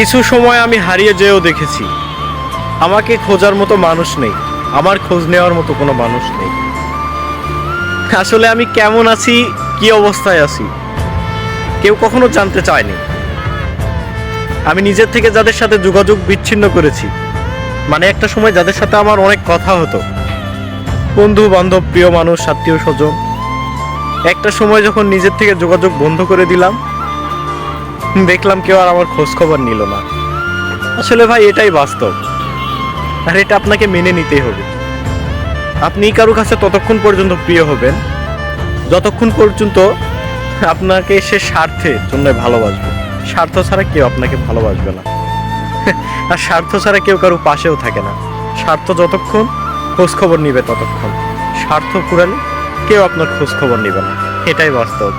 কিছু সময় আমি হারিয়ে যেও দেখেছি, আমাকে খোঁজার মতো মানুষ নেই, আমার খোঁজ নেওয়ার মতো কোনো মানুষ নেই। আসলে আমি কেমন আছি, কি অবস্থায় আছি, কেউ কখনো জানতে চায়নি। আমি নিজের থেকে যাদের সাথে যোগাযোগ বিচ্ছিন্ন করেছি, মানে একটা সময় যাদের সাথে আমার অনেক কথা হতো, বন্ধু বান্ধব, প্রিয় মানুষ, আত্মীয় স্বজন, একটা সময় যখন নিজের থেকে যোগাযোগ বন্ধ করে দিলাম, দেখলাম কেউ আর আমার খোঁজ খবর নিল না। আসলে ভাই এটাই বাস্তব, আর এটা আপনাকে মেনে নিতেই হবে। আপনি কারো কাছে ততক্ষণ পর্যন্ত প্রিয় হবেন যতক্ষণ পর্যন্ত আপনাকে সে স্বার্থের জন্য ভালোবাসবে। স্বার্থ ছাড়া কেউ আপনাকে ভালোবাসবে না, আর স্বার্থ ছাড়া কেউ কারো পাশেও থাকে না। স্বার্থ যতক্ষণ, খোঁজ খবর নিবে ততক্ষণ। স্বার্থ ফুরালে কেউ আপনার খোঁজ খবর নিবে না, এটাই বাস্তব।